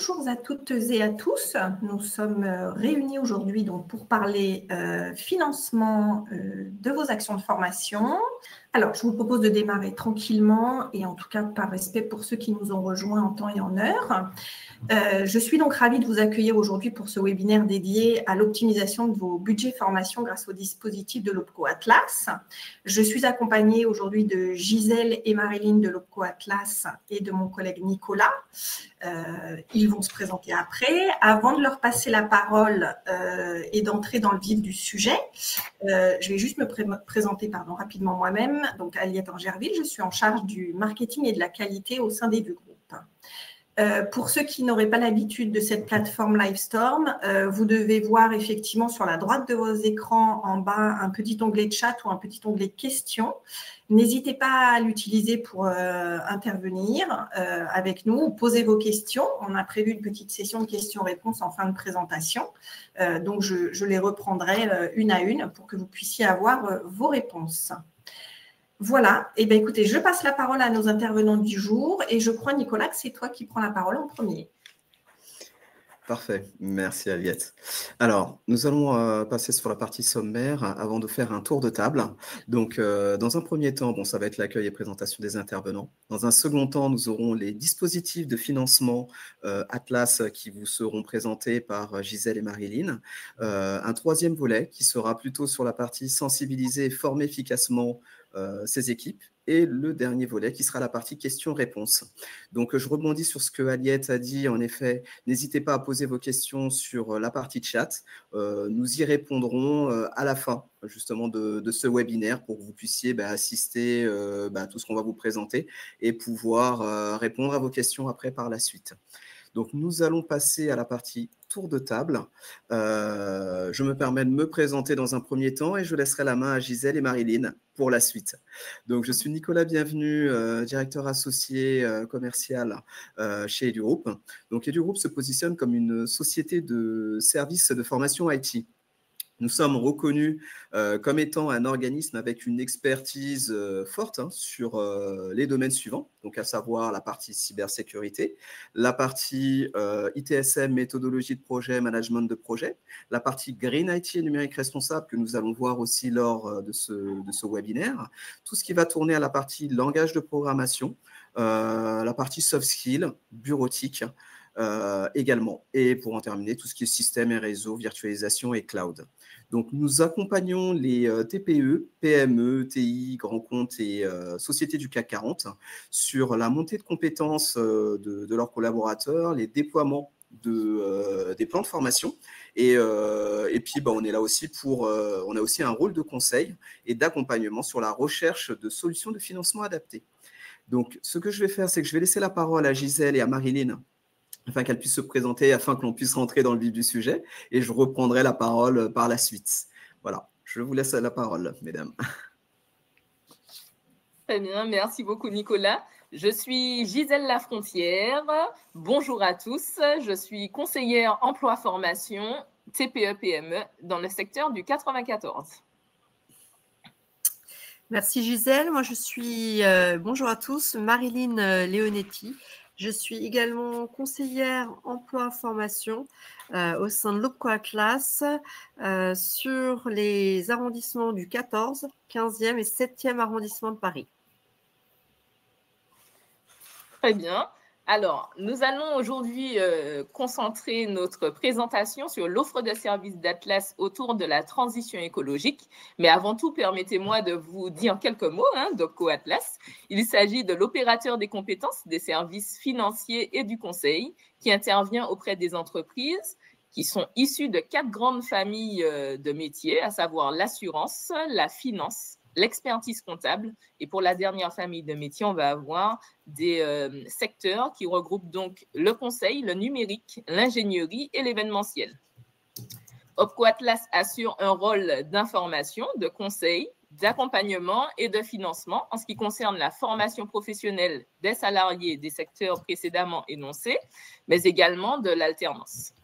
bonjour à toutes et à tous. Nous sommes réunis aujourd'hui donc pour parler financement de vos actions de formation. Alors, je vous propose de démarrer tranquillement et en tout cas par respect pour ceux qui nous ont rejoints en temps et en heure. Je suis donc ravie de vous accueillir aujourd'hui pour ce webinaire dédié à l'optimisation de vos budgets formation grâce au dispositif de l'OPCO Atlas. Je suis accompagnée aujourd'hui de Gisèle et Marilyn de l'OPCO Atlas et de mon collègue Nicolas. Ils vont se présenter après. Avant de leur passer la parole et d'entrer dans le vif du sujet, je vais juste me présenter rapidement moi-même. Donc, Aliette Angerville, je suis en charge du marketing et de la qualité au sein d'EduGroup. Pour ceux qui n'auraient pas l'habitude de cette plateforme Livestorm, vous devez voir effectivement sur la droite de vos écrans en bas un petit onglet chat ou un petit onglet questions. N'hésitez pas à l'utiliser pour intervenir avec nous ou poser vos questions. On a prévu une petite session de questions-réponses en fin de présentation. Donc, je les reprendrai une à une pour que vous puissiez avoir vos réponses. Voilà, et bien écoutez, je passe la parole à nos intervenants du jour et je crois, Nicolas, que c'est toi qui prends la parole en premier. Parfait, merci Aliette. Alors, nous allons passer sur la partie sommaire avant de faire un tour de table. Donc, dans un premier temps, ça va être l'accueil et présentation des intervenants. Dans un second temps, nous aurons les dispositifs de financement Atlas qui vous seront présentés par Gisèle et Marilyn. Un troisième volet qui sera plutôt sur la partie sensibiliser et former efficacement ces équipes. Et le dernier volet qui sera la partie questions-réponses. Donc, je rebondis sur ce que Aliette a dit. En effet, n'hésitez pas à poser vos questions sur la partie chat. Nous y répondrons à la fin, justement, de ce webinaire pour que vous puissiez assister à tout ce qu'on va vous présenter et pouvoir répondre à vos questions après par la suite. Donc, nous allons passer à la partie tour de table. Je me permets de me présenter dans un premier temps et je laisserai la main à Gisèle et Marilyn pour la suite. Donc, je suis Nicolas Bienvenu, directeur associé commercial chez EduGroup. Donc, EduGroup se positionne comme une société de services de formation IT. Nous sommes reconnus comme étant un organisme avec une expertise forte sur les domaines suivants, donc à savoir la partie cybersécurité, la partie ITSM, méthodologie de projet, management de projet, la partie Green IT et numérique responsable que nous allons voir aussi lors de ce webinaire, tout ce qui va tourner à la partie langage de programmation, la partie soft skills, bureautique, également. Et pour en terminer, tout ce qui est système et réseau, virtualisation et cloud. Donc, nous accompagnons les TPE, PME, TI, grands comptes et sociétés du CAC 40 sur la montée de compétences de leurs collaborateurs, les déploiements des plans de formation. Et puis, on est là aussi on a aussi un rôle de conseil et d'accompagnement sur la recherche de solutions de financement adaptées. Donc, ce que je vais faire, c'est que je vais laisser la parole à Gisèle et à Marilyn afin qu'elles puissent se présenter, afin que l'on puisse rentrer dans le vif du sujet. Et je reprendrai la parole par la suite. Voilà, je vous laisse la parole, mesdames. Très bien, merci beaucoup Nicolas. Je suis Gisèle Lafrontière. Bonjour à tous. Je suis conseillère emploi-formation TPE-PME dans le secteur du 94. Merci Gisèle. Moi, je suis, bonjour à tous, Marilyn Leonetti. Je suis également conseillère emploi-formation au sein de l'OPCO Atlas sur les arrondissements du 14, 15e et 7e arrondissement de Paris. Très bien. Alors, nous allons aujourd'hui concentrer notre présentation sur l'offre de services d'Atlas autour de la transition écologique. Mais avant tout, permettez-moi de vous dire quelques mots d'OPCO Atlas. Il s'agit de l'opérateur des compétences, des services financiers et du conseil qui intervient auprès des entreprises qui sont issues de 4 grandes familles de métiers, à savoir l'assurance, la finance, l'expertise comptable. Et pour la dernière famille de métiers, on va avoir des secteurs qui regroupent donc le conseil, le numérique, l'ingénierie et l'événementiel. OPCO Atlas assure un rôle d'information, de conseil, d'accompagnement et de financement en ce qui concerne la formation professionnelle des salariés des secteurs précédemment énoncés, mais également de l'alternance.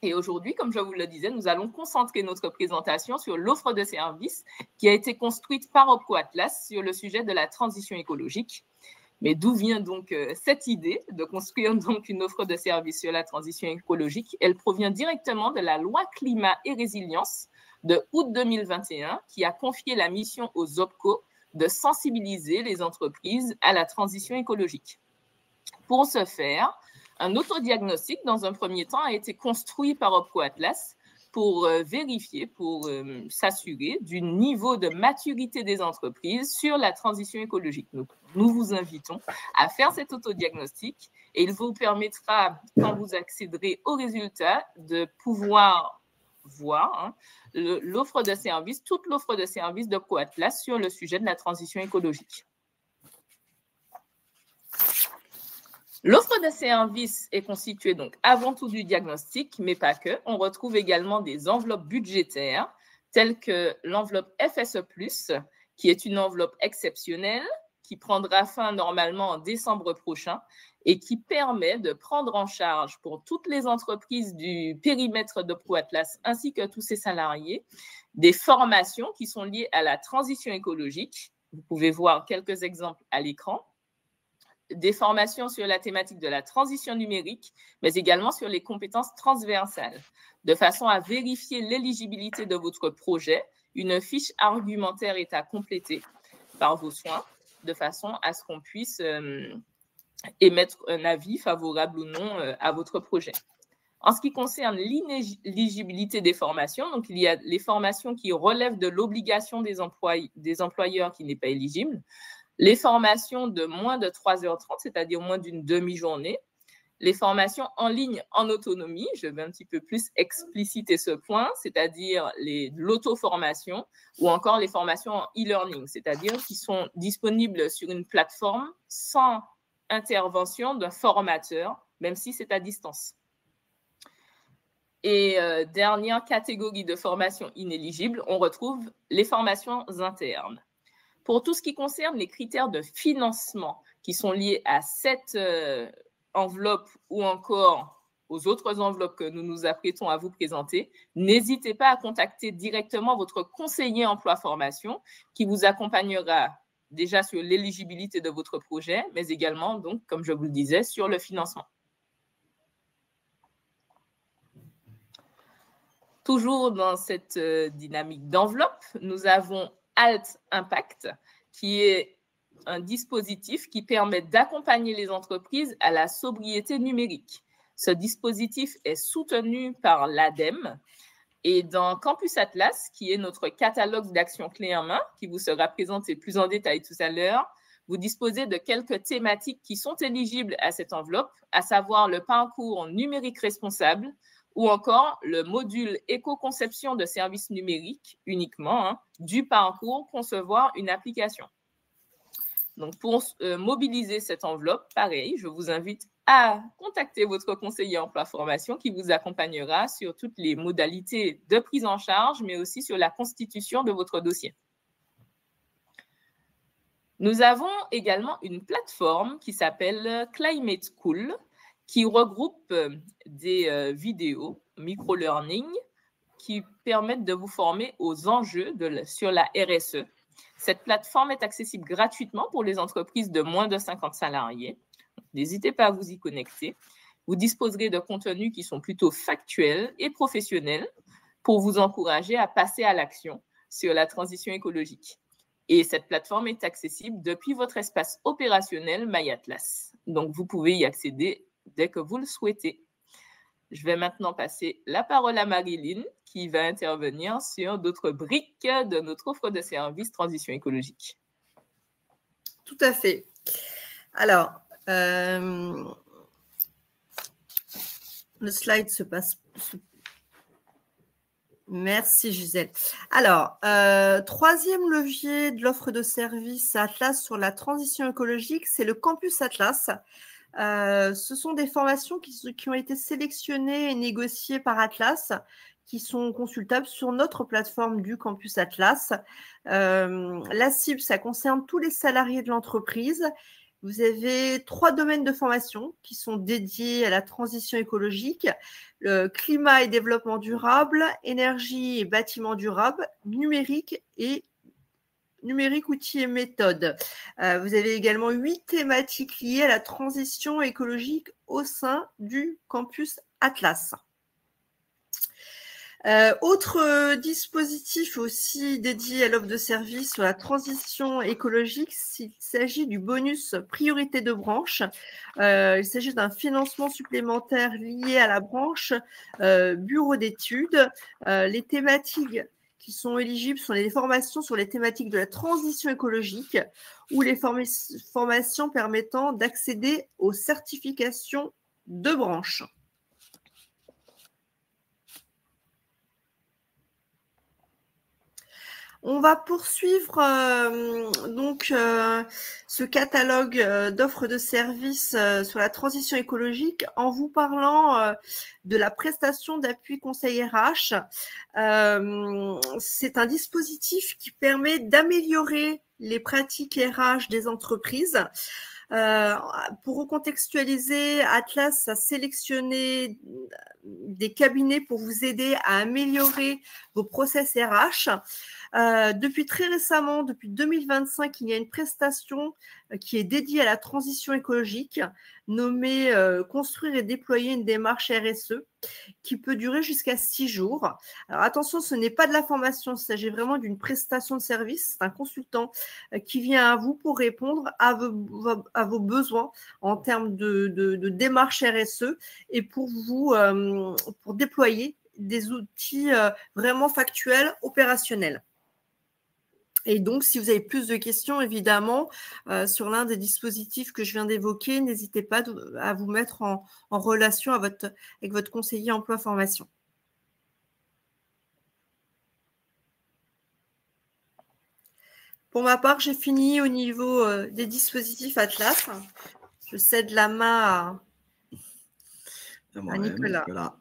Et aujourd'hui, comme je vous le disais, nous allons concentrer notre présentation sur l'offre de services qui a été construite par OPCO Atlas sur le sujet de la transition écologique. Mais d'où vient donc cette idée de construire donc une offre de services sur la transition écologique? Elle provient directement de la loi climat et résilience de août 2021 qui a confié la mission aux OPCO de sensibiliser les entreprises à la transition écologique. Pour ce faire, un autodiagnostic, dans un premier temps, a été construit par OPCO Atlas pour vérifier, pour s'assurer du niveau de maturité des entreprises sur la transition écologique. Donc, nous vous invitons à faire cet autodiagnostic et il vous permettra, quand vous accéderez aux résultats, de pouvoir voir l'offre de services, toute l'offre de services d'OPCO Atlas sur le sujet de la transition écologique. L'offre de services est constituée donc avant tout du diagnostic, mais pas que. On retrouve également des enveloppes budgétaires, telles que l'enveloppe FSE+, qui est une enveloppe exceptionnelle, qui prendra fin normalement en décembre prochain et qui permet de prendre en charge pour toutes les entreprises du périmètre d'OPCO Atlas ainsi que tous ses salariés, des formations qui sont liées à la transition écologique. Vous pouvez voir quelques exemples à l'écran. Des formations sur la thématique de la transition numérique, mais également sur les compétences transversales. De façon à vérifier l'éligibilité de votre projet, une fiche argumentaire est à compléter par vos soins, de façon à ce qu'on puisse émettre un avis favorable ou non à votre projet. En ce qui concerne l'inéligibilité des formations, donc il y a les formations qui relèvent de l'obligation des employeurs qui n'est pas éligible, les formations de moins de 3h30, c'est-à-dire moins d'une demi-journée, les formations en ligne en autonomie, je vais un petit peu plus expliciter ce point, c'est-à-dire l'auto-formation ou encore les formations en e-learning, c'est-à-dire qui sont disponibles sur une plateforme sans intervention d'un formateur, même si c'est à distance. Et dernière catégorie de formations inéligibles, on retrouve les formations internes. Pour tout ce qui concerne les critères de financement qui sont liés à cette enveloppe ou encore aux autres enveloppes que nous nous apprêtons à vous présenter, n'hésitez pas à contacter directement votre conseiller emploi-formation qui vous accompagnera déjà sur l'éligibilité de votre projet, mais également, donc, comme je vous le disais, sur le financement. Toujours dans cette dynamique d'enveloppe, nous avons Alt Impact, qui est un dispositif qui permet d'accompagner les entreprises à la sobriété numérique. Ce dispositif est soutenu par l'ADEME et dans Campus Atlas, qui est notre catalogue d'actions clés en main, qui vous sera présenté plus en détail tout à l'heure, vous disposez de quelques thématiques qui sont éligibles à cette enveloppe, à savoir le parcours numérique responsable, ou encore le module éco-conception de services numériques uniquement, du parcours concevoir une application. Donc, pour mobiliser cette enveloppe, pareil, je vous invite à contacter votre conseiller emploi-formation qui vous accompagnera sur toutes les modalités de prise en charge, mais aussi sur la constitution de votre dossier. Nous avons également une plateforme qui s'appelle Climate School, qui regroupe des vidéos micro-learning qui permettent de vous former aux enjeux sur la RSE. Cette plateforme est accessible gratuitement pour les entreprises de moins de 50 salariés. N'hésitez pas à vous y connecter. Vous disposerez de contenus qui sont plutôt factuels et professionnels pour vous encourager à passer à l'action sur la transition écologique. Et cette plateforme est accessible depuis votre espace opérationnel MyAtlas. Donc, vous pouvez y accéder dès que vous le souhaitez. Je vais maintenant passer la parole à Marilyn qui va intervenir sur d'autres briques de notre offre de services transition écologique. Tout à fait. Alors, le slide se passe. Merci Gisèle. Alors, troisième levier de l'offre de services Atlas sur la transition écologique, c'est le Campus Atlas. Ce sont des formations qui ont été sélectionnées et négociées par Atlas, qui sont consultables sur notre plateforme du Campus Atlas. La cible, ça concerne tous les salariés de l'entreprise. Vous avez 3 domaines de formation qui sont dédiés à la transition écologique, le climat et développement durable, énergie et bâtiment durable, numérique et numériques, outils et méthodes. Vous avez également 8 thématiques liées à la transition écologique au sein du campus Atlas. Autre dispositif aussi dédié à l'offre de service sur la transition écologique, il s'agit du bonus priorité de branche. Il s'agit d'un financement supplémentaire lié à la branche bureau d'études. Les thématiques qui sont éligibles sont les formations sur les thématiques de la transition écologique ou les formations permettant d'accéder aux certifications de branche. On va poursuivre ce catalogue d'offres de services sur la transition écologique en vous parlant de la prestation d'appui conseil RH. C'est un dispositif qui permet d'améliorer les pratiques RH des entreprises. Pour recontextualiser, Atlas a sélectionné des cabinets pour vous aider à améliorer vos process RH. Depuis très récemment, depuis 2025, il y a une prestation qui est dédiée à la transition écologique, nommée Construire et déployer une démarche RSE, qui peut durer jusqu'à 6 jours. Alors attention, ce n'est pas de la formation, il s'agit vraiment d'une prestation de service. C'est un consultant qui vient à vous pour répondre à vos besoins en termes de démarche RSE et pour vous pour déployer des outils vraiment factuels, opérationnels. Et donc, si vous avez plus de questions, évidemment, sur l'un des dispositifs que je viens d'évoquer, n'hésitez pas à vous mettre en relation avec votre conseiller emploi-formation. Pour ma part, j'ai fini au niveau des dispositifs Atlas. Je cède la main à Nicolas. Voilà.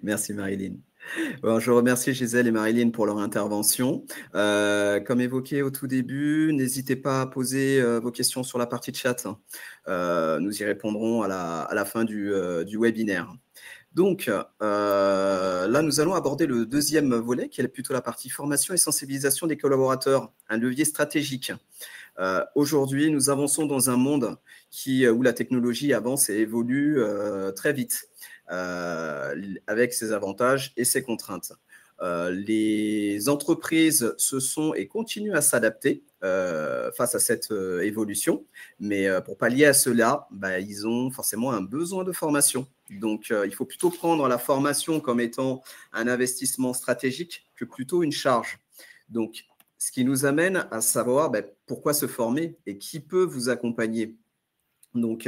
Merci Marilyn. Bon, je remercie Gisèle et Marilyn pour leur intervention. Comme évoqué au tout début, n'hésitez pas à poser vos questions sur la partie chat. Nous y répondrons à la fin du webinaire. Donc, là, nous allons aborder le deuxième volet, qui est plutôt la partie formation et sensibilisation des collaborateurs, un levier stratégique. Aujourd'hui, nous avançons dans un monde où la technologie avance et évolue très vite. Avec ses avantages et ses contraintes. Les entreprises se sont et continuent à s'adapter face à cette évolution, mais pour pallier à cela, ils ont forcément un besoin de formation. Donc, il faut plutôt prendre la formation comme étant un investissement stratégique que plutôt une charge. Donc, ce qui nous amène à savoir pourquoi se former et qui peut vous accompagner. Donc,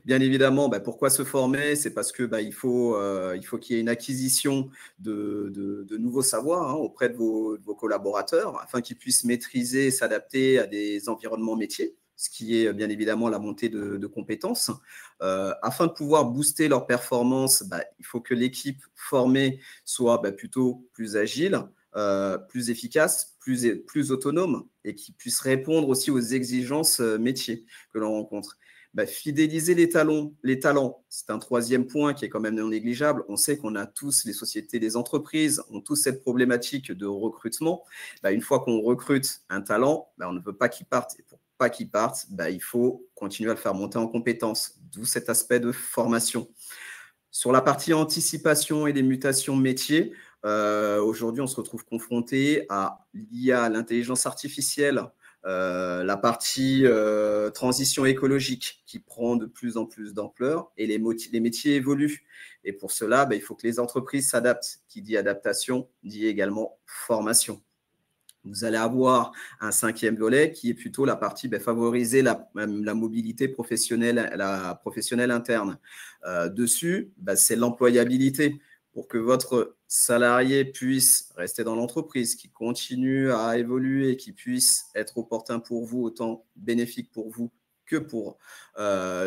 bien évidemment, pourquoi se former? C'est parce que il faut qu'il y ait une acquisition de nouveaux savoirs auprès de vos collaborateurs afin qu'ils puissent maîtriser et s'adapter à des environnements métiers, ce qui est bien évidemment la montée de compétences. Afin de pouvoir booster leur performance, il faut que l'équipe formée soit plutôt plus agile, plus efficace, plus autonome et qui puisse répondre aussi aux exigences métiers que l'on rencontre. Fidéliser les talents, c'est un troisième point qui est quand même non négligeable. On sait qu'on a tous, les sociétés, les entreprises, ont tous cette problématique de recrutement. Une fois qu'on recrute un talent, on ne veut pas qu'il parte. Et pour pas qu'il parte, il faut continuer à le faire monter en compétences, d'où cet aspect de formation. Sur la partie anticipation et les mutations métiers, aujourd'hui, on se retrouve confronté à l'IA, l'intelligence artificielle, la partie transition écologique qui prend de plus en plus d'ampleur et les métiers évoluent. Et pour cela, il faut que les entreprises s'adaptent. Qui dit adaptation, dit également formation. Vous allez avoir un cinquième volet qui est plutôt la partie favoriser la mobilité professionnelle, la professionnelle interne. Dessus, c'est l'employabilité. Pour que votre salarié puisse rester dans l'entreprise, qui continue à évoluer, qui puisse être opportun pour vous, autant bénéfique pour vous que pour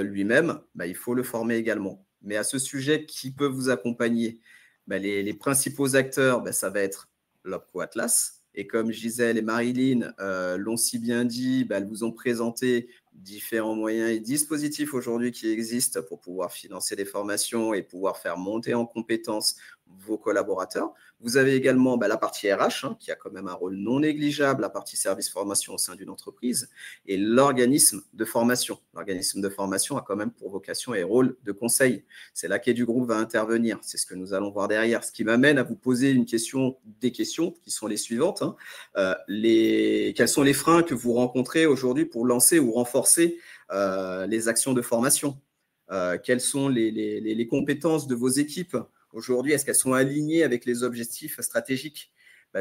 lui-même, il faut le former également. Mais à ce sujet, qui peut vous accompagner? Les principaux acteurs, ça va être l'OPCO Atlas. Et comme Gisèle et Marilyn l'ont si bien dit, elles vous ont présenté différents moyens et dispositifs aujourd'hui qui existent pour pouvoir financer des formations et pouvoir faire monter en compétences vos collaborateurs. Vous avez également la partie RH, qui a quand même un rôle non négligeable, la partie service formation au sein d'une entreprise, et l'organisme de formation. L'organisme de formation a quand même pour vocation et rôle de conseil. C'est là qu'Edu Group va intervenir. C'est ce que nous allons voir derrière. Ce qui m'amène à vous poser des questions qui sont les suivantes. Quels sont les freins que vous rencontrez aujourd'hui pour lancer ou renforcer les actions de formation? Quelles sont les compétences de vos équipes aujourd'hui? Est-ce qu'elles sont alignées avec les objectifs stratégiques?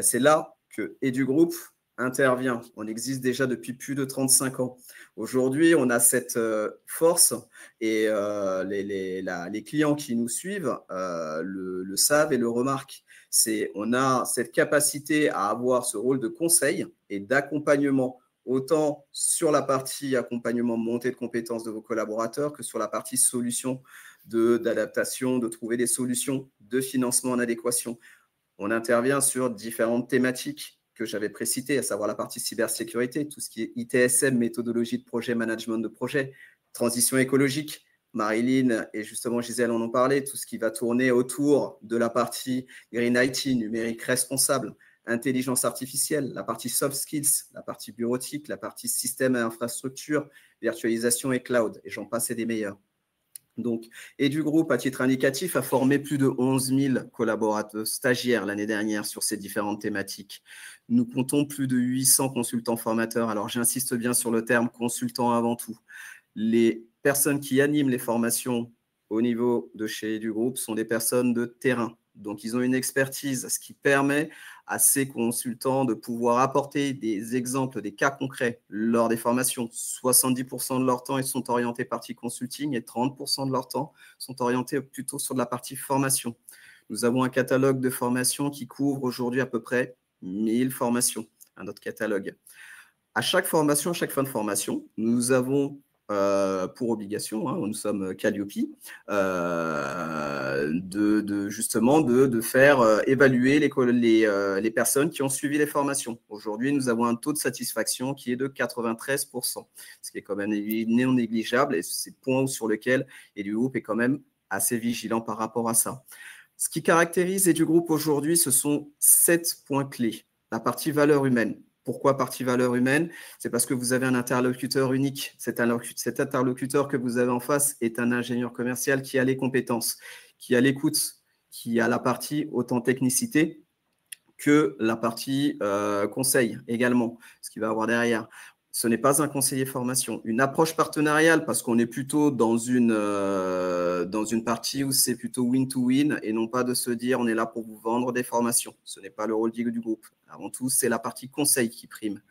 C'est là que Edu Group intervient. On existe déjà depuis plus de 35 ans. Aujourd'hui, on a cette force et les clients qui nous suivent le savent et le remarquent. On a cette capacité à avoir ce rôle de conseil et d'accompagnement, autant sur la partie accompagnement, montée de compétences de vos collaborateurs, que sur la partie solution d'adaptation, de trouver des solutions de financement en adéquation. On intervient sur différentes thématiques que j'avais précitées, à savoir la partie cybersécurité, tout ce qui est ITSM, méthodologie de projet, management de projet, transition écologique. Marilyn et justement Gisèle en ont parlé, tout ce qui va tourner autour de la partie Green IT, numérique responsable, intelligence artificielle, la partie soft skills, la partie bureautique, la partie système et infrastructure, virtualisation et cloud, et j'en passe et des meilleurs. Donc, Edu Group, à titre indicatif, a formé plus de 11 000 collaborateurs stagiaires l'année dernière sur ces différentes thématiques. Nous comptons plus de 800 consultants formateurs. Alors, j'insiste bien sur le terme consultant avant tout. Les personnes qui animent les formations au niveau de chez Edu Group sont des personnes de terrain. Donc, ils ont une expertise, ce qui permet à ces consultants de pouvoir apporter des exemples, des cas concrets lors des formations. 70% de leur temps, ils sont orientés partie consulting et 30% de leur temps sont orientés plutôt sur de la partie formation. Nous avons un catalogue de formations qui couvre aujourd'hui à peu près 1000 formations, un autre catalogue. À chaque formation, à chaque fin de formation, nous avons pour obligation, nous sommes Calliope, justement de faire évaluer les personnes qui ont suivi les formations. Aujourd'hui, nous avons un taux de satisfaction qui est de 93%, ce qui est quand même non négligeable et c'est le point sur lequel Edu Group est quand même assez vigilant par rapport à ça. Ce qui caractérise Edu Group aujourd'hui, ce sont 7 points clés. La partie valeur humaine. Pourquoi partie valeur humaine? C'est parce que vous avez un interlocuteur unique. Cet interlocuteur que vous avez en face est un ingénieur commercial qui a les compétences, qui a l'écoute, qui a la partie autant technicité que la partie conseil également, ce qu'il va avoir derrière. Ce n'est pas un conseiller formation. Une approche partenariale, parce qu'on est plutôt dans une partie où c'est plutôt win-to-win et non pas de se dire on est là pour vous vendre des formations. Ce n'est pas le rôle du groupe. Avant tout, c'est la partie conseil qui prime.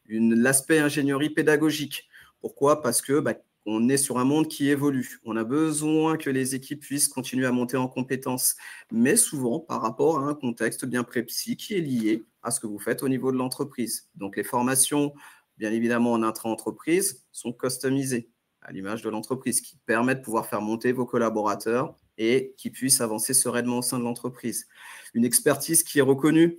L'aspect ingénierie pédagogique. Pourquoi? Parce que on est sur un monde qui évolue. On a besoin que les équipes puissent continuer à monter en compétences, mais souvent par rapport à un contexte bien précis qui est lié à ce que vous faites au niveau de l'entreprise. Donc, les formations, bien évidemment, en intra-entreprise, sont customisées à l'image de l'entreprise, qui permettent de pouvoir faire monter vos collaborateurs et qui puissent avancer sereinement au sein de l'entreprise. Une expertise qui est reconnue.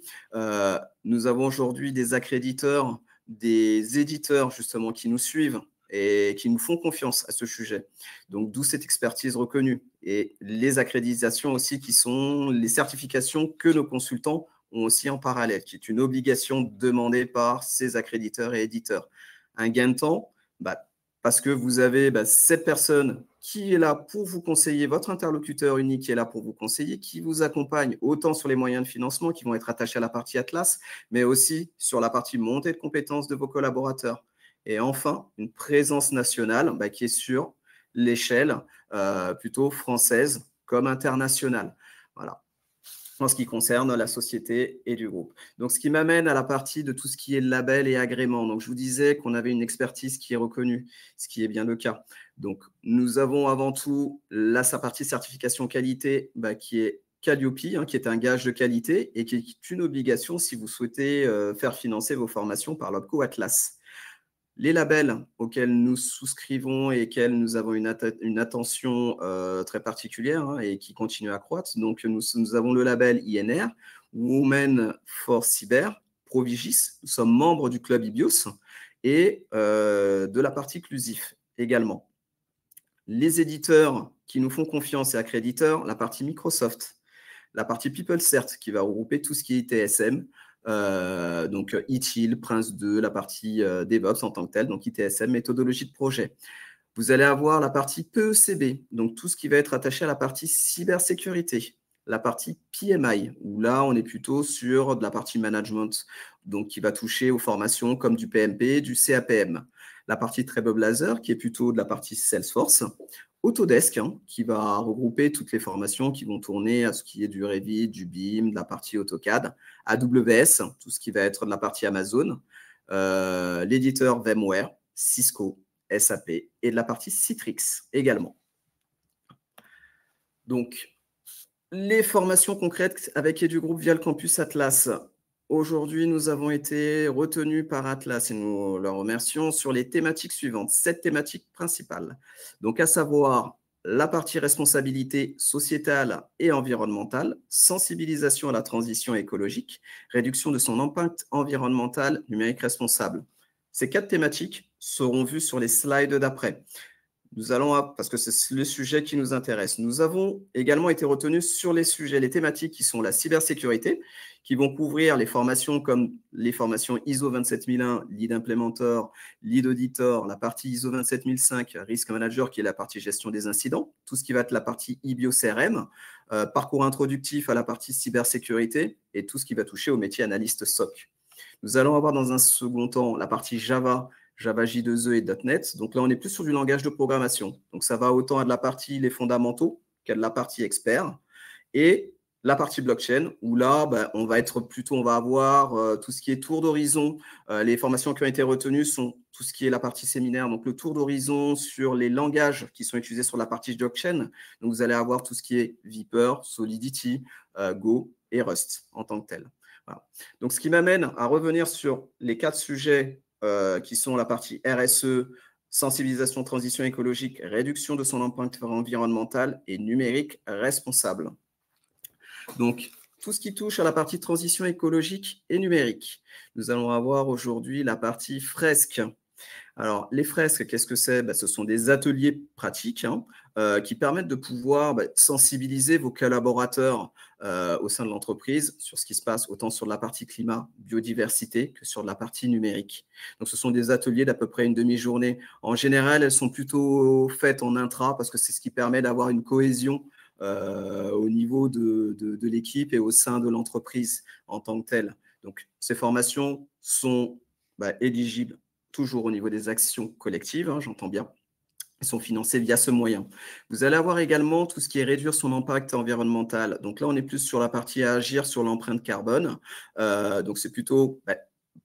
Nous avons aujourd'hui des accréditeurs, des éditeurs justement qui nous suivent et qui nous font confiance à ce sujet. Donc, d'où cette expertise reconnue. Et les accréditations aussi qui sont les certifications que nos consultants ont aussi en parallèle, qui est une obligation demandée par ces accréditeurs et éditeurs. Un gain de temps, parce que vous avez cette personne qui est là pour vous conseiller, votre interlocuteur unique qui est là pour vous conseiller, qui vous accompagne autant sur les moyens de financement qui vont être attachés à la partie Atlas, mais aussi sur la partie montée de compétences de vos collaborateurs. Et enfin, une présence nationale qui est sur l'échelle plutôt française comme internationale. Voilà. En ce qui concerne la société et du groupe. Donc, ce qui m'amène à la partie de tout ce qui est label et agrément. Donc, je vous disais qu'on avait une expertise qui est reconnue, ce qui est bien le cas. Donc, nous avons avant tout sa partie certification qualité qui est Calliope, qui est un gage de qualité et qui est une obligation si vous souhaitez faire financer vos formations par l'OPCO Atlas. Les labels auxquels nous souscrivons et auxquels nous avons une attention très particulière et qui continue à croître. Donc, nous avons le label INR, Women for Cyber, Provigis. Nous sommes membres du club IBIOS et de la partie Clusif également. Les éditeurs qui nous font confiance et accréditeurs, la partie Microsoft. La partie People Cert qui va regrouper tout ce qui est ITSM, donc ITIL, Prince 2, la partie DevOps en tant que telle, donc ITSM, méthodologie de projet. Vous allez avoir la partie PECB, donc tout ce qui va être attaché à la partie cybersécurité. La partie PMI, où là, on est plutôt sur de la partie management, donc qui va toucher aux formations comme du PMP, du CAPM. La partie Trailblazer, qui est plutôt de la partie Salesforce. Autodesk, qui va regrouper toutes les formations qui vont tourner à ce qui est du Revit, du BIM, de la partie AutoCAD. AWS, tout ce qui va être de la partie Amazon. L'éditeur VMware, Cisco, SAP et de la partie Citrix également. Donc, les formations concrètes avec EduGroup via le campus Atlas. Aujourd'hui, nous avons été retenus par Atlas et nous leur remercions sur les thématiques suivantes, 7 thématiques principales. Donc, à savoir la partie responsabilité sociétale et environnementale, sensibilisation à la transition écologique, réduction de son impact environnemental, numérique responsable. Ces 4 thématiques seront vues sur les slides d'après. Nous allons, parce que c'est le sujet qui nous intéresse. Nous avons également été retenus sur les sujets, les thématiques qui sont la cybersécurité, qui vont couvrir les formations comme les formations ISO 27001, Lead Implementor, Lead Auditor, la partie ISO 27005, Risk Manager, qui est la partie gestion des incidents, tout ce qui va être la partie IBIO-CRM, parcours introductif à la partie cybersécurité et tout ce qui va toucher au métier analyste SOC. Nous allons avoir dans un second temps la partie Java, Java J2E et .NET. Donc là, on est plus sur du langage de programmation. Donc ça va autant à de la partie les fondamentaux qu'à de la partie expert. Et la partie blockchain, où là, on va avoir tout ce qui est tour d'horizon. Les formations qui ont été retenues sont tout ce qui est la partie séminaire. Donc le tour d'horizon sur les langages qui sont utilisés sur la partie blockchain. Donc vous allez avoir tout ce qui est Viper, Solidity, Go et Rust en tant que tel. Voilà. Donc, ce qui m'amène à revenir sur les 4 sujets qui sont la partie RSE, sensibilisation, transition écologique, réduction de son empreinte environnementale et numérique responsable. Donc, tout ce qui touche à la partie transition écologique et numérique. Nous allons avoir aujourd'hui la partie fresque. Alors, les fresques, qu'est-ce que c'est? Ce sont des ateliers pratiques qui permettent de pouvoir sensibiliser vos collaborateurs au sein de l'entreprise sur ce qui se passe autant sur la partie climat, biodiversité que sur la partie numérique. Donc, ce sont des ateliers d'à peu près une demi-journée. En général, elles sont plutôt faites en intra parce que c'est ce qui permet d'avoir une cohésion au niveau de l'équipe et au sein de l'entreprise en tant que telle. Donc, ces formations sont éligibles toujours au niveau des actions collectives, j'entends bien. Ils sont financés via ce moyen. Vous allez avoir également tout ce qui est réduire son impact environnemental. Donc là, on est plus sur la partie à agir sur l'empreinte carbone. Donc c'est plutôt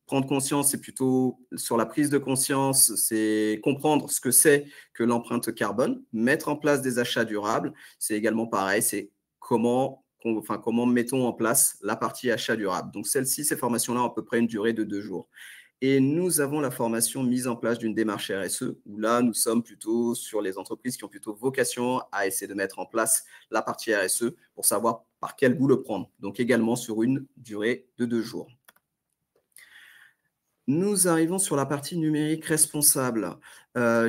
prendre conscience, c'est plutôt sur la prise de conscience, c'est comprendre ce que c'est que l'empreinte carbone, mettre en place des achats durables. C'est également pareil, c'est comment mettons en place la partie achat durable. Donc celle-ci, ces formations-là ont à peu près une durée de 2 jours. Et nous avons la formation mise en place d'une démarche RSE, où là, nous sommes plutôt sur les entreprises qui ont plutôt vocation à essayer de mettre en place la partie RSE pour savoir par quel bout le prendre. Donc également sur une durée de 2 jours. Nous arrivons sur la partie numérique responsable.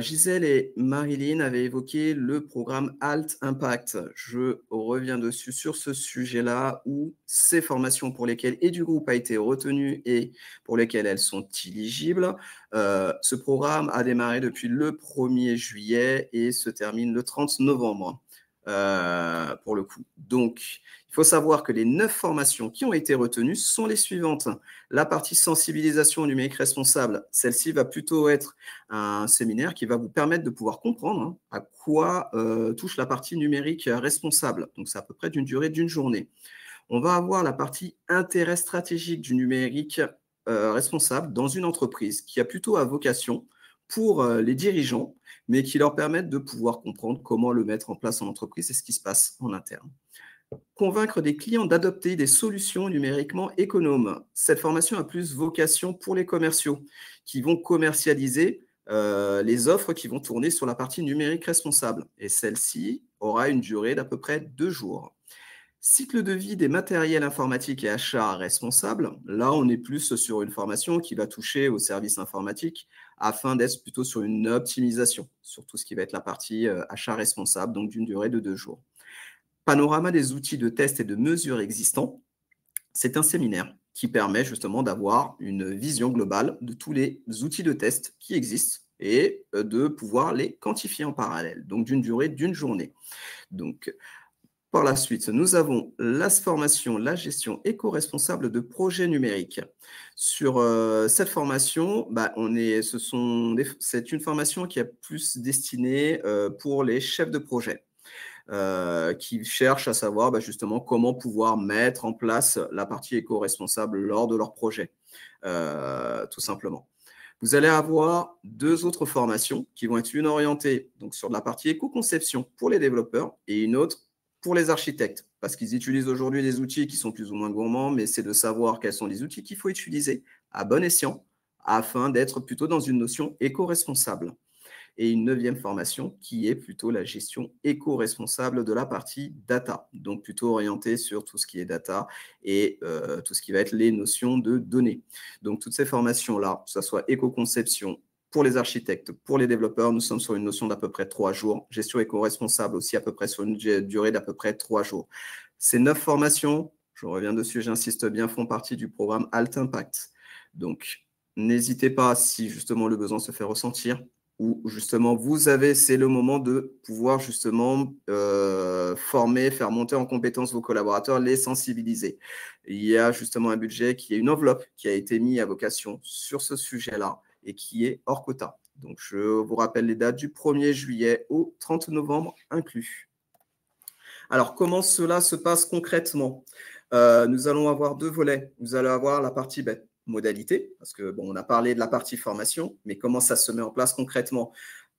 Gisèle et Marilyn avaient évoqué le programme Alt Impact. Je reviens dessus sur ce sujet-là où ces formations pour lesquelles EduGroup a été retenu et pour lesquelles elles sont éligibles. Ce programme a démarré depuis le 1er juillet et se termine le 30 novembre. Pour le coup. Donc, il faut savoir que les 9 formations qui ont été retenues sont les suivantes. La partie sensibilisation au numérique responsable, celle-ci va plutôt être un séminaire qui va vous permettre de pouvoir comprendre à quoi touche la partie numérique responsable. Donc, c'est à peu près d'une durée d'une journée. On va avoir la partie intérêt stratégique du numérique responsable dans une entreprise qui a plutôt à vocation pour les dirigeants, mais qui leur permettent de pouvoir comprendre comment le mettre en place en entreprise et ce qui se passe en interne. Convaincre des clients d'adopter des solutions numériquement économes. Cette formation a plus vocation pour les commerciaux qui vont commercialiser les offres qui vont tourner sur la partie numérique responsable. Et celle-ci aura une durée d'à peu près 2 jours. Cycle de vie des matériels informatiques et achats responsables. Là, on est plus sur une formation qui va toucher aux services informatiques afin d'être plutôt sur une optimisation, sur tout ce qui va être la partie achat responsable, donc d'une durée de 2 jours. Panorama des outils de test et de mesure existants. C'est un séminaire qui permet justement d'avoir une vision globale de tous les outils de test qui existent et de pouvoir les quantifier en parallèle, donc d'une durée d'une journée. Donc, par la suite, nous avons la formation, la gestion éco-responsable de projets numériques. Sur cette formation, c'est une formation qui est plus destinée pour les chefs de projet. Qui cherchent à savoir justement comment pouvoir mettre en place la partie éco-responsable lors de leur projet, tout simplement. Vous allez avoir 2 autres formations qui vont être une orientée donc, sur la partie éco-conception pour les développeurs et une autre pour les architectes, parce qu'ils utilisent aujourd'hui des outils qui sont plus ou moins gourmands, mais c'est de savoir quels sont les outils qu'il faut utiliser à bon escient afin d'être plutôt dans une notion éco-responsable. Et une 9e formation qui est plutôt la gestion éco-responsable de la partie data, donc plutôt orientée sur tout ce qui est data et tout ce qui va être les notions de données. Donc toutes ces formations-là, que ce soit éco-conception pour les architectes, pour les développeurs, nous sommes sur une notion d'à peu près 3 jours. Gestion éco-responsable aussi à peu près sur une durée d'à peu près 3 jours. Ces 9 formations, je reviens dessus, j'insiste bien, font partie du programme Alt Impact. Donc n'hésitez pas si justement le besoin se fait ressentir, où justement c'est le moment de pouvoir justement former, faire monter en compétence vos collaborateurs, les sensibiliser. Il y a justement un budget qui est une enveloppe qui a été mise à vocation sur ce sujet-là et qui est hors quota. Donc, je vous rappelle les dates du 1er juillet au 30 novembre inclus. Alors, comment cela se passe concrètement? Nous allons avoir 2 volets. Vous allez avoir la partie modalité, parce que on a parlé de la partie formation, mais comment ça se met en place concrètement?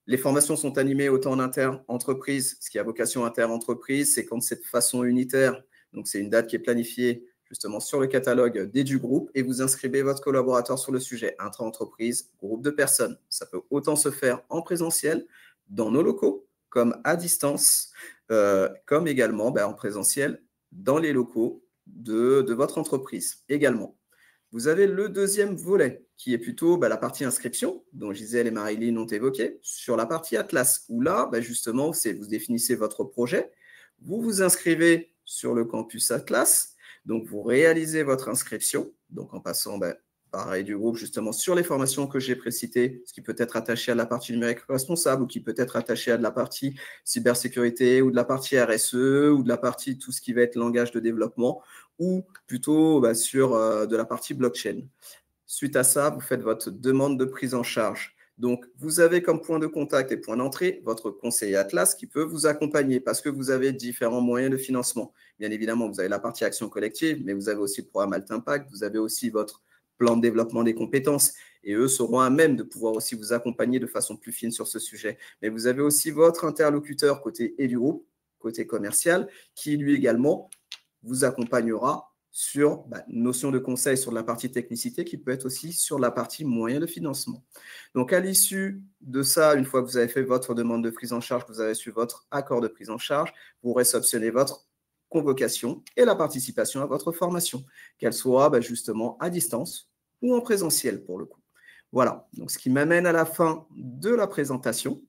Les formations sont animées autant en inter-entreprise, ce qui a vocation inter-entreprise, c'est quand c'est de façon unitaire, donc c'est une date qui est planifiée justement sur le catalogue du groupe et vous inscrivez votre collaborateur sur le sujet intra-entreprise, groupe de personnes. Ça peut autant se faire en présentiel, dans nos locaux, comme à distance, comme également en présentiel dans les locaux de votre entreprise également. Vous avez le 2e volet, qui est plutôt la partie inscription, dont Gisèle et Marilyn ont évoqué, sur la partie Atlas, où là, justement, vous définissez votre projet, vous vous inscrivez sur le campus Atlas, donc vous réalisez votre inscription, donc en passant, pareil, du groupe, justement, sur les formations que j'ai précitées, ce qui peut être attaché à la partie numérique responsable, ou qui peut être attaché à de la partie cybersécurité, ou de la partie RSE, ou de la partie tout ce qui va être langage de développement, ou plutôt sur de la partie blockchain. Suite à ça, vous faites votre demande de prise en charge. Donc, vous avez comme point de contact et point d'entrée votre conseiller Atlas qui peut vous accompagner parce que vous avez différents moyens de financement. Bien évidemment, vous avez la partie action collective, mais vous avez aussi le programme Alt Impact, vous avez aussi votre plan de développement des compétences et eux seront à même de pouvoir aussi vous accompagner de façon plus fine sur ce sujet. Mais vous avez aussi votre interlocuteur côté EduGroup, côté commercial, qui lui également vous accompagnera sur notion de conseil sur la partie technicité qui peut être aussi sur la partie moyen de financement. Donc, à l'issue de ça, une fois que vous avez fait votre demande de prise en charge, que vous avez su votre accord de prise en charge, vous réceptionnez votre convocation et la participation à votre formation, qu'elle soit justement à distance ou en présentiel pour le coup. Voilà, donc ce qui m'amène à la fin de la présentation.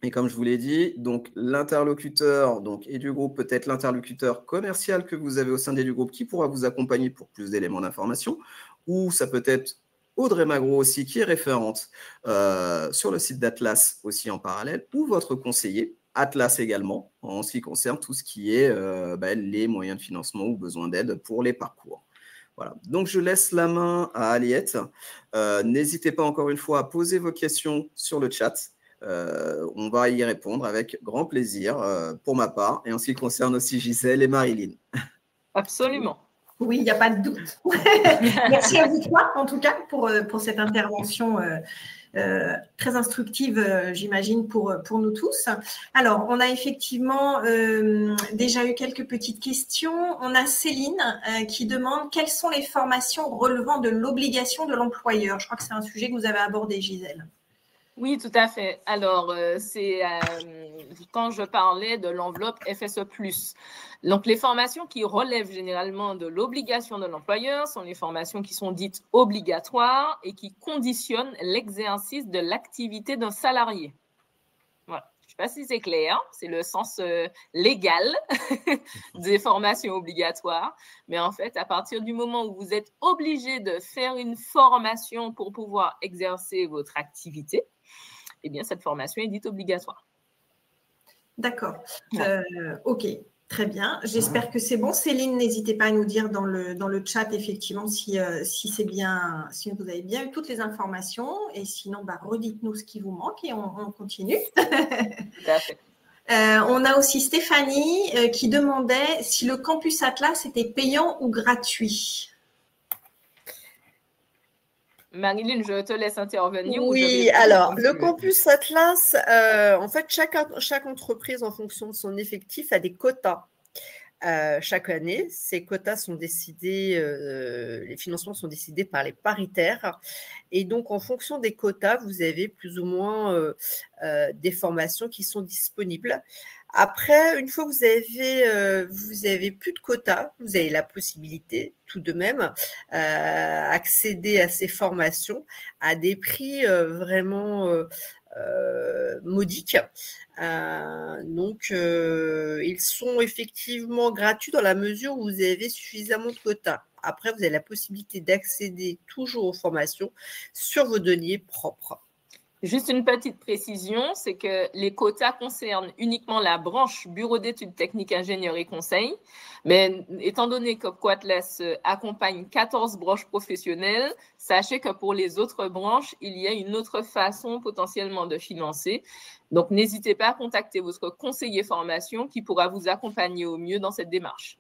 Et comme je vous l'ai dit, donc l'interlocuteur EduGroup peut être l'interlocuteur commercial que vous avez au sein d'EduGroup qui pourra vous accompagner pour plus d'éléments d'information, ou ça peut être Audrey Magro aussi qui est référente sur le site d'Atlas aussi en parallèle, ou votre conseiller Atlas également en ce qui concerne tout ce qui est les moyens de financement ou besoin d'aide pour les parcours. Voilà. Donc, je laisse la main à Aliette. N'hésitez pas encore une fois à poser vos questions sur le chat. On va y répondre avec grand plaisir pour ma part et en ce qui concerne aussi Gisèle et Marilyn. Absolument. Oui, il n'y a pas de doute. Merci à vous trois, en tout cas, pour cette intervention très instructive, j'imagine, pour nous tous. Alors, on a effectivement déjà eu quelques petites questions. On a Céline qui demande quelles sont les formations relevant de l'obligation de l'employeur. Je crois que c'est un sujet que vous avez abordé, Gisèle. Oui, tout à fait. Alors, c'est quand je parlais de l'enveloppe FSE+. Donc, les formations qui relèvent généralement de l'obligation de l'employeur sont les formations qui sont dites obligatoires et qui conditionnent l'exercice de l'activité d'un salarié. Voilà. sais pas si c'est clair, c'est le sens légal des formations obligatoires. Mais en fait, à partir du moment où vous êtes obligé de faire une formation pour pouvoir exercer votre activité, eh bien, cette formation est dite obligatoire. D'accord. OK. Très bien. J'espère que c'est bon. Céline, n'hésitez pas à nous dire dans le chat, effectivement, si c'est bien, si vous avez bien eu toutes les informations. Et sinon, redites-nous ce qui vous manque et on continue. Tout à fait. On a aussi Stéphanie qui demandait si le Campus Atlas était payant ou gratuit. Marilyn, je te laisse intervenir. Oui, alors, le Campus Atlas, en fait, chaque entreprise, en fonction de son effectif, a des quotas. Chaque année, ces quotas sont décidés, les financements sont décidés par les paritaires. Et donc, en fonction des quotas, vous avez plus ou moins des formations qui sont disponibles. Après, une fois que vous avez plus de quotas, vous avez la possibilité tout de même accéder à ces formations à des prix vraiment modiques. Donc, ils sont effectivement gratuits dans la mesure où vous avez suffisamment de quotas. Après, vous avez la possibilité d'accéder toujours aux formations sur vos deniers propres. Juste une petite précision, c'est que les quotas concernent uniquement la branche Bureau d'études techniques, ingénieurs et conseils. Mais étant donné que Coatlas accompagne 14 branches professionnelles, sachez que pour les autres branches, il y a une autre façon potentiellement de financer. Donc, n'hésitez pas à contacter votre conseiller formation qui pourra vous accompagner au mieux dans cette démarche.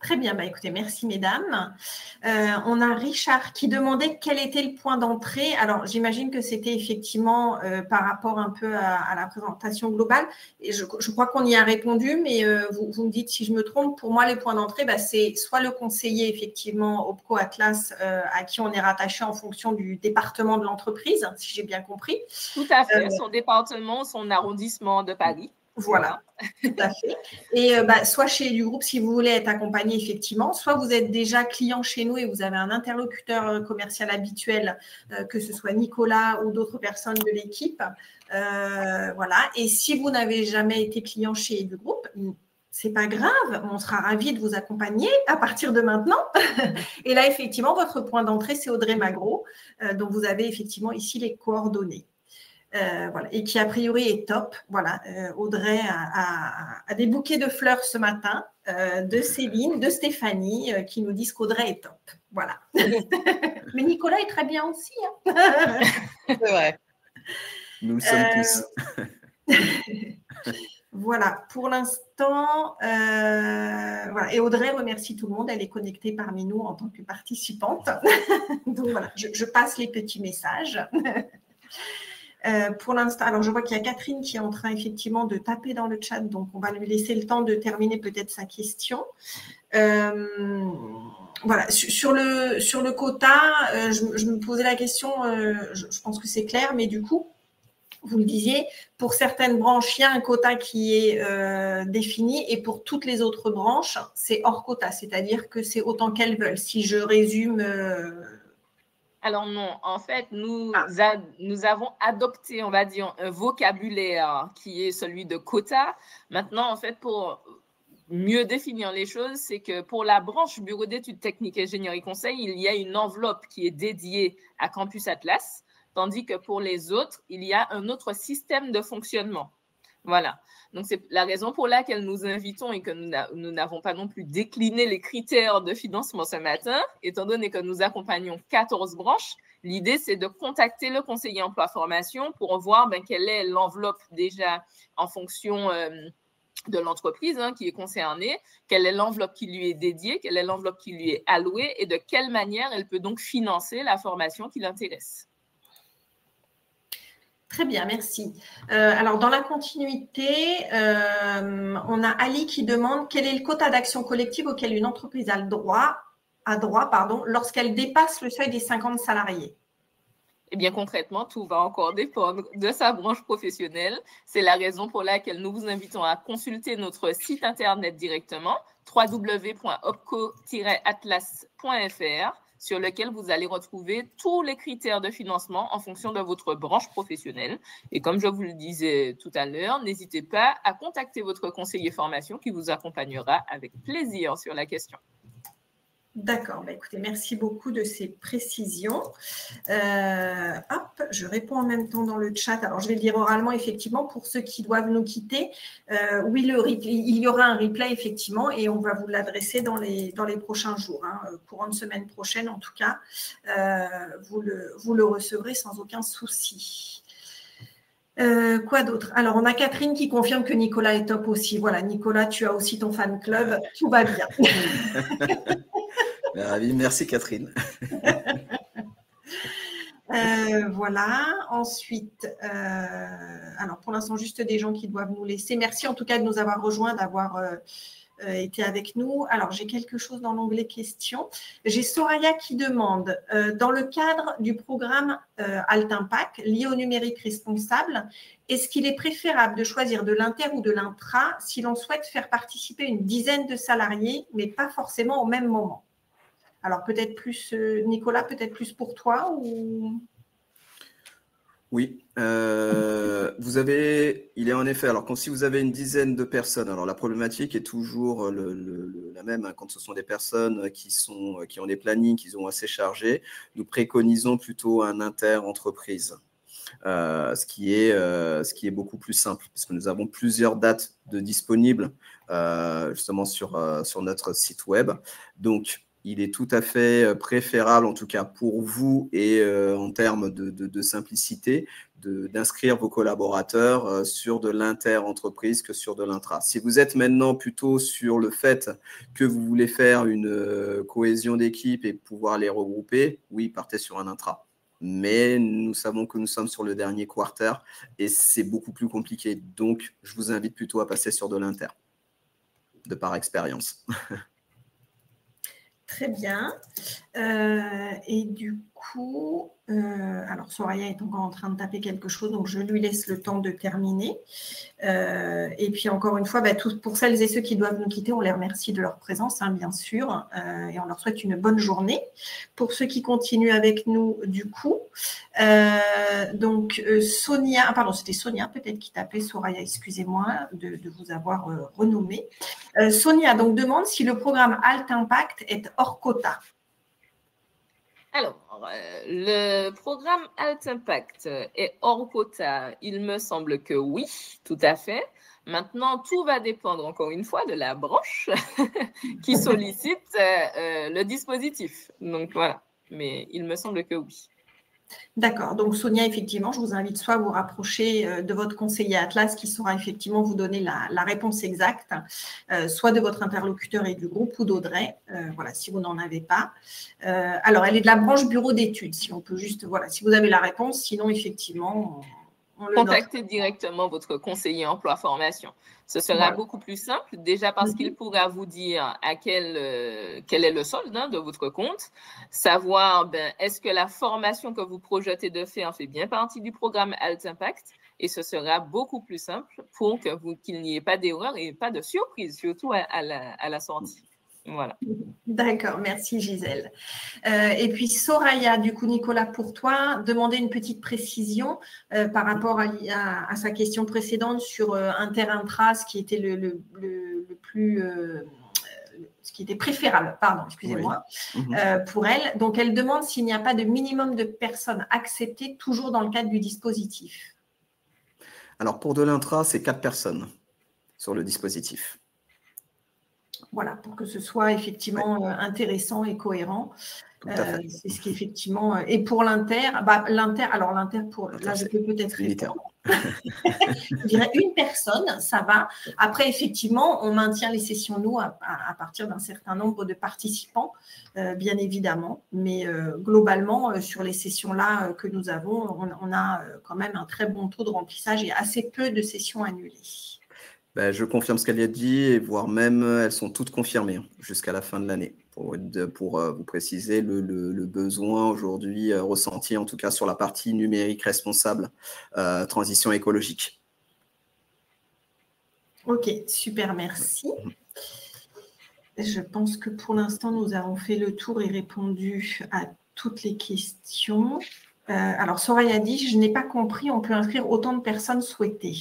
Très bien, écoutez, merci mesdames. On a Richard qui demandait quel était le point d'entrée. Alors, j'imagine que c'était effectivement par rapport un peu à la présentation globale. Et je crois qu'on y a répondu, mais vous me dites si je me trompe. Pour moi, les points d'entrée, c'est soit le conseiller, effectivement, OPCO Atlas, à qui on est rattaché en fonction du département de l'entreprise, si j'ai bien compris. Tout à fait, son département, son arrondissement de Paris. Voilà, tout à fait. Et soit chez du groupe, si vous voulez être accompagné, effectivement, soit vous êtes déjà client chez nous et vous avez un interlocuteur commercial habituel, que ce soit Nicolas ou d'autres personnes de l'équipe. Voilà. Et si vous n'avez jamais été client chez du groupe, c'est pas grave, on sera ravis de vous accompagner à partir de maintenant. Et là, effectivement, votre point d'entrée, c'est Audrey Magro, dont vous avez effectivement ici les coordonnées. Voilà, et qui a priori est top. Voilà, Audrey a des bouquets de fleurs ce matin, de Céline, de Stéphanie, qui nous disent qu'Audrey est top. Voilà. Mais Nicolas est très bien aussi. Hein. C'est vrai. Nous le sommes tous. Voilà, pour l'instant, voilà. Et Audrey remercie tout le monde. Elle est connectée parmi nous en tant que participante. Donc voilà, je passe les petits messages. Pour l'instant, alors je vois qu'il y a Catherine qui est en train effectivement de taper dans le chat, donc on va lui laisser le temps de terminer peut-être sa question. Voilà, sur le quota, je me posais la question, je pense que c'est clair, mais du coup, vous le disiez, pour certaines branches, il y a un quota qui est défini et pour toutes les autres branches, c'est hors quota, c'est-à-dire que c'est autant qu'elles veulent. Si je résume… Alors non, en fait, nous avons adopté, on va dire, un vocabulaire qui est celui de quota. Maintenant, en fait, pour mieux définir les choses, c'est que pour la branche Bureau d'études techniques, ingénierie conseil, il y a une enveloppe qui est dédiée à Campus Atlas, tandis que pour les autres, il y a un autre système de fonctionnement. Voilà. Donc, c'est la raison pour laquelle nous invitons et que nous n'avons pas non plus décliné les critères de financement ce matin, étant donné que nous accompagnons 14 branches. L'idée, c'est de contacter le conseiller emploi-formation pour voir quelle est l'enveloppe déjà en fonction de l'entreprise qui est concernée, quelle est l'enveloppe qui lui est dédiée, quelle est l'enveloppe qui lui est allouée et de quelle manière elle peut donc financer la formation qui l'intéresse. Très bien, merci. Alors, dans la continuité, on a Ali qui demande quel est le quota d'action collective auquel une entreprise a droit lorsqu'elle dépasse le seuil des 50 salariés. Eh bien, concrètement, tout va encore dépendre de sa branche professionnelle. C'est la raison pour laquelle nous vous invitons à consulter notre site internet directement, www.opco-atlas.fr. sur lequel vous allez retrouver tous les critères de financement en fonction de votre branche professionnelle. Et comme je vous le disais tout à l'heure, n'hésitez pas à contacter votre conseiller formation qui vous accompagnera avec plaisir sur la question. D'accord, bah écoutez, merci beaucoup de ces précisions. Je réponds en même temps dans le chat. Alors, je vais le dire oralement, effectivement, pour ceux qui doivent nous quitter. Oui, il y aura un replay, effectivement, et on va vous l'adresser dans les prochains jours. Courant de semaine prochaine, en tout cas, vous le recevrez sans aucun souci. Quoi d'autre? Alors, on a Catherine qui confirme que Nicolas est top aussi. Voilà, Nicolas, tu as aussi ton fan club. Tout va bien. Merci Catherine. Voilà. Ensuite, alors pour l'instant, juste des gens qui doivent nous laisser. Merci en tout cas de nous avoir rejoints, d'avoir été avec nous. Alors, j'ai quelque chose dans l'onglet questions. J'ai Soraya qui demande, dans le cadre du programme Alt Impact lié au numérique responsable, est-ce qu'il est préférable de choisir de l'inter ou de l'intra si l'on souhaite faire participer une dizaine de salariés, mais pas forcément au même moment? Alors, peut-être plus, Nicolas, peut-être plus pour toi ou... Oui, il est en effet, alors si vous avez une dizaine de personnes, alors la problématique est toujours la même, quand ce sont des personnes qui ont des plannings, qui sont assez chargés, nous préconisons plutôt un inter-entreprise, ce qui est beaucoup plus simple, parce que nous avons plusieurs dates disponibles justement sur notre site web. Donc, il est tout à fait préférable, en tout cas pour vous et en termes de simplicité, d'inscrire vos collaborateurs sur de l'inter-entreprise que sur de l'intra. Si vous êtes maintenant plutôt sur le fait que vous voulez faire une cohésion d'équipe et pouvoir les regrouper, oui, partez sur un intra. Mais nous savons que nous sommes sur le dernier quarter et c'est beaucoup plus compliqué. Donc, je vous invite plutôt à passer sur de l'inter, de par expérience. Très bien. Et du coup, alors Soraya est encore en train de taper quelque chose, donc je lui laisse le temps de terminer. Et puis encore une fois, pour celles et ceux qui doivent nous quitter, on les remercie de leur présence, bien sûr, et on leur souhaite une bonne journée. Pour ceux qui continuent avec nous, du coup, donc Sonia, pardon, c'était Sonia peut-être qui tapait, Soraya, excusez-moi de vous avoir renommé. Sonia donc demande si le programme Alt Impact est hors quota. Alors, le programme Alt Impact est hors quota. Il me semble que oui, tout à fait. Maintenant, tout va dépendre, encore une fois, de la branche qui sollicite le dispositif. Donc, voilà. Mais il me semble que oui. D'accord. Donc, Sonia, effectivement, je vous invite soit à vous rapprocher de votre conseiller Atlas qui saura effectivement vous donner la réponse exacte, soit de votre interlocuteur et du groupe ou d'Audrey, voilà, si vous n'en avez pas. Alors, elle est de la branche bureau d'études, si on peut juste, voilà, si vous avez la réponse, sinon, effectivement, on le contactez directement votre conseiller emploi formation. Ce sera beaucoup plus simple, déjà parce qu'il pourra vous dire quel est le solde de votre compte, savoir est-ce que la formation que vous projetez de faire fait bien partie du programme Alt Impact, et ce sera beaucoup plus simple pour qu'il n'y ait pas d'erreur et pas de surprise, surtout à la sortie. Voilà. D'accord, merci Gisèle. Et puis Soraya, du coup Nicolas, pour toi, demander une petite précision par rapport à sa question précédente sur inter-intra, ce qui était le plus, ce qui était préférable, pardon, excusez-moi, pour elle. Donc elle demande s'il n'y a pas de minimum de personnes acceptées toujours dans le cadre du dispositif. Alors pour de l'intra, c'est 4 personnes sur le dispositif. Voilà, pour que ce soit effectivement intéressant et cohérent. C'est ce qui effectivement. Et pour l'inter, pour là, je peux peut-être répondre. Je dirais une personne, ça va. Après, effectivement, on maintient les sessions, nous, à partir d'un certain nombre de participants, bien évidemment. Mais globalement, sur les sessions-là que nous avons, on a quand même un très bon taux de remplissage et assez peu de sessions annulées. Je confirme ce qu'elle a dit, et voire même, elles sont toutes confirmées jusqu'à la fin de l'année, pour vous préciser le besoin aujourd'hui ressenti, en tout cas sur la partie numérique responsable, transition écologique. Ok, super, merci. Je pense que pour l'instant, nous avons fait le tour et répondu à toutes les questions. Alors, Soraya dit, je n'ai pas compris, on peut inscrire autant de personnes souhaitées.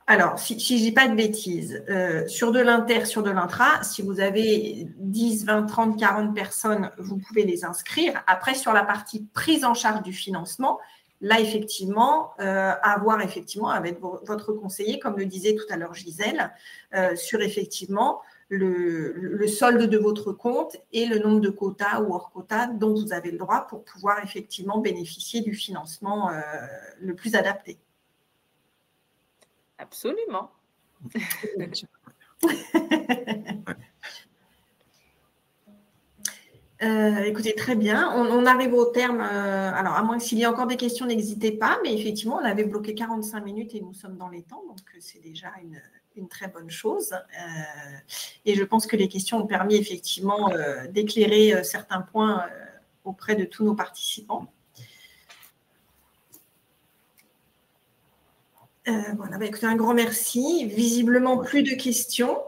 Alors, si je ne dis pas de bêtises, sur de l'inter, sur de l'intra, si vous avez 10, 20, 30, 40 personnes, vous pouvez les inscrire. Après, sur la partie prise en charge du financement, là, effectivement, à voir effectivement avec votre conseiller, comme le disait tout à l'heure Gisèle, sur effectivement le solde de votre compte et le nombre de quotas ou hors quotas dont vous avez le droit pour pouvoir effectivement bénéficier du financement le plus adapté. Absolument. Écoutez, très bien. On arrive au terme. Alors, à moins que s'il y ait encore des questions, n'hésitez pas. Mais effectivement, on avait bloqué 45 minutes et nous sommes dans les temps. Donc, c'est déjà une très bonne chose. Et je pense que les questions ont permis effectivement d'éclairer certains points auprès de tous nos participants. Voilà, écoutez, un grand merci. Visiblement, plus de questions.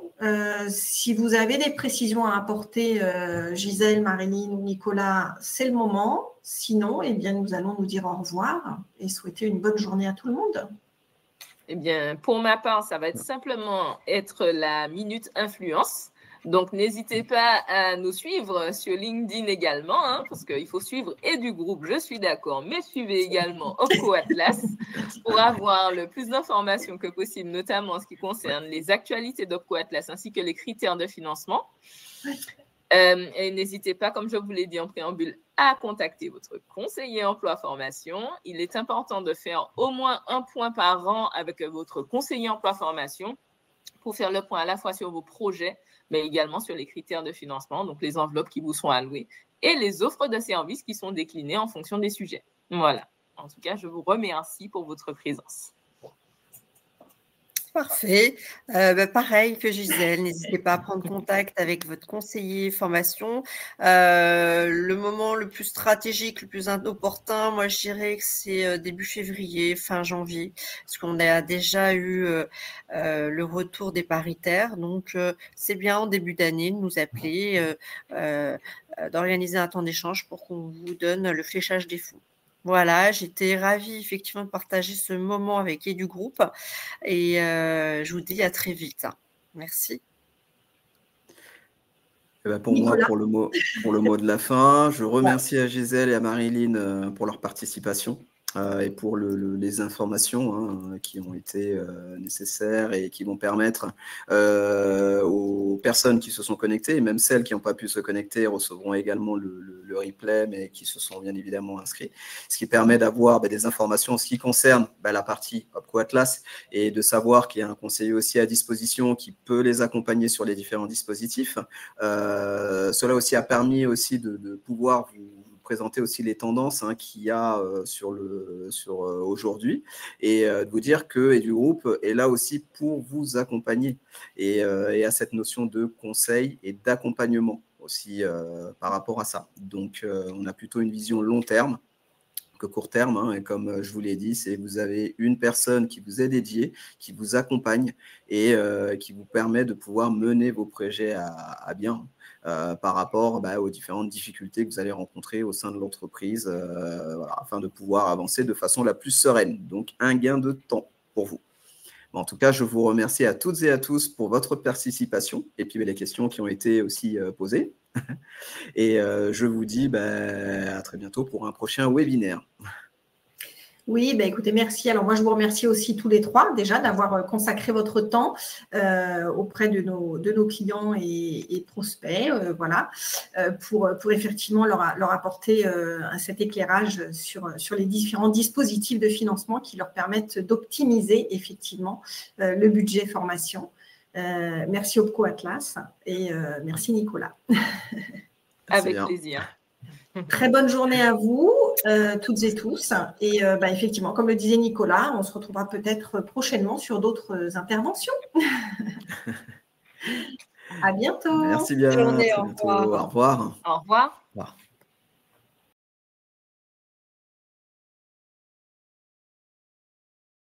Si vous avez des précisions à apporter, Gisèle, Marilyn ou Nicolas, c'est le moment. Sinon, eh bien, nous allons nous dire au revoir et souhaiter une bonne journée à tout le monde. Eh bien, pour ma part, ça va être simplement la minute influence. Donc, n'hésitez pas à nous suivre sur LinkedIn également, hein, parce qu'il faut suivre et du groupe, je suis d'accord, mais suivez également Opco Atlas pour avoir le plus d'informations que possible, notamment en ce qui concerne les actualités d'Opco Atlas ainsi que les critères de financement. Et n'hésitez pas, comme je vous l'ai dit en préambule, à contacter votre conseiller emploi-formation. Il est important de faire au moins un point par an avec votre conseiller emploi-formation pour faire le point à la fois sur vos projets, mais également sur les critères de financement, donc les enveloppes qui vous sont allouées et les offres de services qui sont déclinées en fonction des sujets. Voilà. En tout cas, je vous remercie pour votre présence. Parfait. Pareil que Gisèle, n'hésitez pas à prendre contact avec votre conseiller formation. Le moment le plus stratégique, le plus opportun, moi je dirais que c'est début février, fin janvier, parce qu'on a déjà eu le retour des paritaires. Donc c'est bien en début d'année de nous appeler, d'organiser un temps d'échange pour qu'on vous donne le fléchage des fonds. Voilà, j'étais ravie effectivement de partager ce moment avec du groupe et je vous dis à très vite. Merci. Et ben pour moi, pour le mot de la fin, je remercie à Gisèle et à Marilyn pour leur participation et pour les informations qui ont été nécessaires et qui vont permettre aux personnes qui se sont connectées, et même celles qui n'ont pas pu se connecter, recevront également le replay, mais qui se sont bien évidemment inscrits. Ce qui permet d'avoir des informations en ce qui concerne la partie Opco Atlas et de savoir qu'il y a un conseiller aussi à disposition qui peut les accompagner sur les différents dispositifs. Cela aussi a permis aussi de pouvoir vous présenter aussi les tendances qu'il y a sur aujourd'hui et de vous dire que EduGroup est là aussi pour vous accompagner et à cette notion de conseil et d'accompagnement aussi par rapport à ça. Donc, on a plutôt une vision long terme que court terme, et comme je vous l'ai dit, c'est vous avez une personne qui vous est dédiée, qui vous accompagne et qui vous permet de pouvoir mener vos projets à bien par rapport aux différentes difficultés que vous allez rencontrer au sein de l'entreprise afin de pouvoir avancer de façon la plus sereine. Donc, un gain de temps pour vous. En tout cas, je vous remercie à toutes et à tous pour votre participation et puis les questions qui ont été aussi posées. Et je vous dis à très bientôt pour un prochain webinaire. Oui, écoutez, merci. Alors moi, je vous remercie aussi tous les trois déjà d'avoir consacré votre temps auprès de nos clients et prospects, pour effectivement leur apporter cet éclairage sur les différents dispositifs de financement qui leur permettent d'optimiser effectivement le budget formation. Merci Opco Atlas et merci Nicolas. Avec plaisir. Très bonne journée à vous, toutes et tous. Et effectivement, comme le disait Nicolas, on se retrouvera peut-être prochainement sur d'autres interventions. À bientôt. Merci bien. Bonne journée, Au revoir. Au revoir. Au revoir.